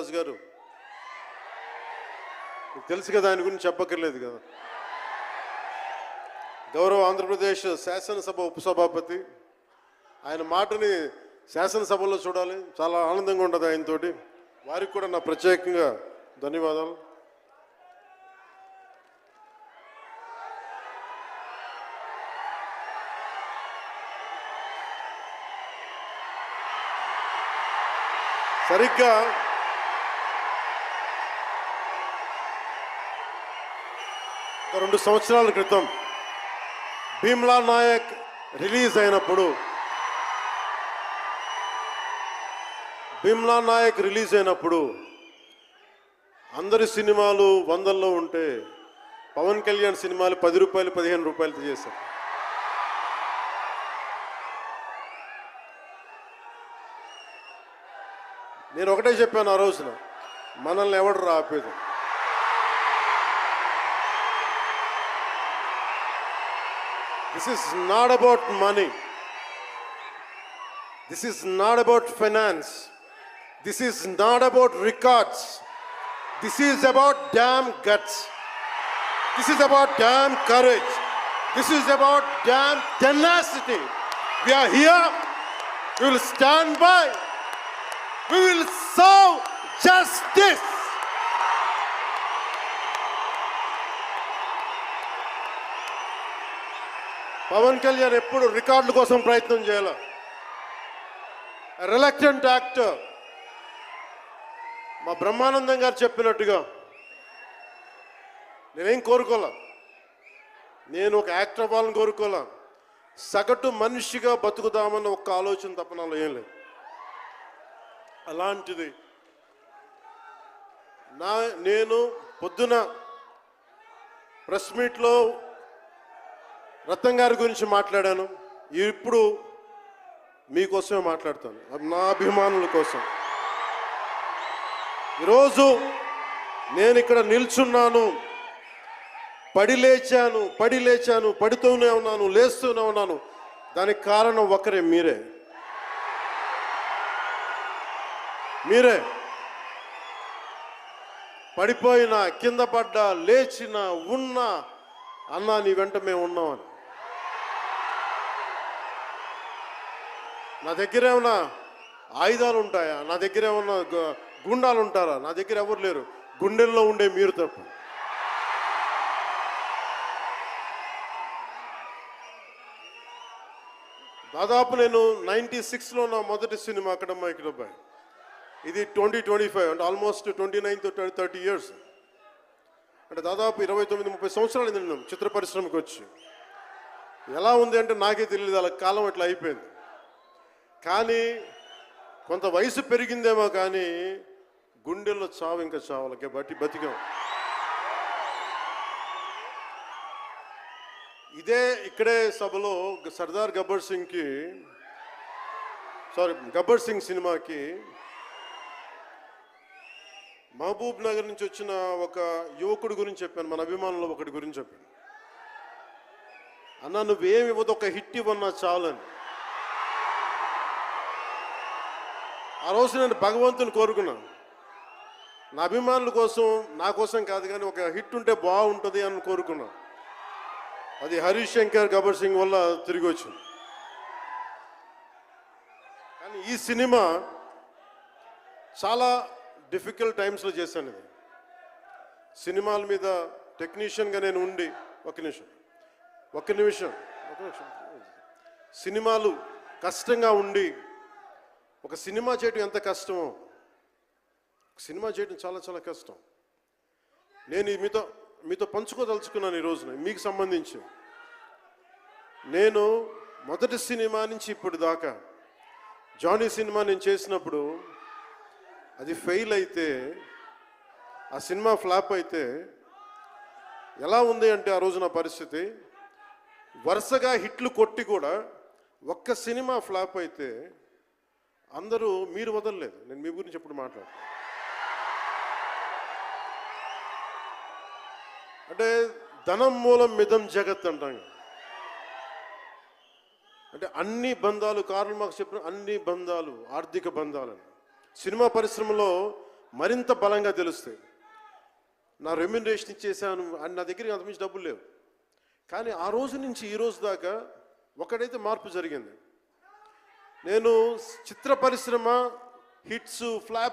శ్రీనివాస్ గారు, మీకు తెలుసు కదా, ఆయన గురించి చెప్పక్కర్లేదు కదా. గౌరవ ఆంధ్రప్రదేశ్ శాసనసభ ఉపసభాపతి, ఆయన మాటని శాసనసభలో చూడాలి, చాలా ఆనందంగా ఉంటుంది ఆయనతోటి. వారికి కూడా నా ప్రత్యేకంగా ధన్యవాదాలు. సరిగ్గా ఒక 2 సంవత్సరాల క్రితం భీమ్లా నాయక్ రిలీజ్ అయినప్పుడు, అందరి సినిమాలు 100లో ఉంటే పవన్ కళ్యాణ్ సినిమాలు 10 రూపాయలు 15 రూపాయలతో చేశారు. నేను ఒకటే చెప్పాను ఆ రోజున, మనల్ని ఎవడు ఆపేది. This is not about money. This is not about finance. This is not about records. This is about damn guts. This is about damn courage. This is about damn tenacity. We are here. We will stand by. We will serve justice. Pawan Kalyan ఎప్పుడు రికార్డుల కోసం ప్రయత్నం చేయాల. Reluctant actor. మా బ్రహ్మానందం గారు చెప్పినట్టుగా నేనేం కోరుకోలే, నేను ఒక యాక్టర్ అవ్వాలని కోరుకోలే, సగటు మనిషిగా బతుకుదామన్న ఒక్క ఆలోచన తప్ప నాలో ఏం లేదు. అలాంటిది నేను పొద్దున ప్రెస్ మీట్లో రత్నం గారి గురించి మాట్లాడాను. ఇప్పుడు మీకోసమే మాట్లాడతాను, నా అభిమానుల కోసం. ఈరోజు నేను ఇక్కడ నిల్చున్నాను, పడి లేచాను, పడుతూనే ఉన్నాను, లేస్తూనే ఉన్నాను. దానికి కారణం ఒకరే, మీరే. పడిపోయినా, కింద పడ్డా, లేచినా, ఉన్నా, అన్నా నీ వెంట మేము ఉన్నామని. నా దగ్గర ఏమన్నా ఆయుధాలు ఉంటాయా? నా దగ్గర ఏమన్నా గుండాలు ఉంటారా? నా దగ్గర ఎవరు లేరు, గుండెల్లో ఉండే మీరు తప్ప. దాదాపు నేను 96లో నా మొదటి సినిమా అక్కడమ్మాయి ఇక్కడబ్బాయి. ఇది 2025 అంటే ఆల్మోస్ట్ 29 to 30 years. అంటే దాదాపు 29-30 సంవత్సరాలు నేను చిత్ర పరిశ్రమకి వచ్చి. ఎలా ఉంది అంటే నాకే తెలియదు, అలా కాలం అట్లా అయిపోయింది. కానీ కొంత వయసు పెరిగిందేమో, కానీ గుండెల్లో చావు ఇంకా చావులకే బతికాం. ఇక్కడే సభలో గబ్బర్ సింగ్ సినిమాకి మహబూబ్ నగర్ నుంచి వచ్చిన ఒక యువకుడి గురించి చెప్పాను, మన అభిమానులు ఒకటి గురించి చెప్పాను. అన్నా నువ్వేమి ఇవ్వదు, ఒక హిట్ ఇవ్వన్నా చాలని. ఆ రోజు నేను భగవంతుని కోరుకున్నాను, నా అభిమానుల కోసం, నా కోసం కాదు, కానీ ఒక హిట్ ఉంటే బాగుంటుంది అని కోరుకున్నాను. అది హరీష్ శంకర్, గబ్బర్ సింగ్ వల్ల తిరిగి వచ్చింది. కానీ ఈ సినిమా చాలా డిఫికల్ట్ టైమ్స్లో చేశాను. ఇది సినిమాల మీద టెక్నీషియన్గా నేను ఉండి, ఒక్క నిమిషం సినిమాలు కష్టంగా ఉండి, ఒక సినిమా చేయడం ఎంత కష్టమో, సినిమా చేయడం చాలా చాలా కష్టం. నేను మీతో పంచుకోదలుచుకున్నాను ఈ రోజున. మీకు సంబంధించి నేను మొదటి సినిమా నుంచి ఇప్పుడు దాకా, జానీ సినిమా నేను చేసినప్పుడు అది ఫెయిల్ అయితే, ఆ సినిమా ఫ్లాప్ అయితే ఎలా ఉంది అంటే, ఆ రోజు నా పరిస్థితి వరుసగా హిట్లు కొట్టి కూడా ఒక్క సినిమా ఫ్లాప్ అయితే అందరూ మీరు వదలలేదు. నేను మీ గురించి ఎప్పుడు మాట్లాడతాను అంటే ధనం మూలం మిదం జగత్ అంటాం. అంటే అన్ని బంధాలు, కార్ల్ మార్క్స్ చెప్పిన అన్ని బంధాలు ఆర్థిక బంధాలని. సినిమా పరిశ్రమలో మరింత బలంగా తెలుస్తాయి. నా రెమ్యునరేషన్ ఇచ్చేసాను అని నా దగ్గర అంతమించి డబ్బులు లేవు. కానీ ఆ రోజు నుంచి ఈ రోజు దాకా ఒకటైతే మార్పు జరిగింది. నేను చిత్ర పరిశ్రమ హిట్స్ ఫ్లాప్స్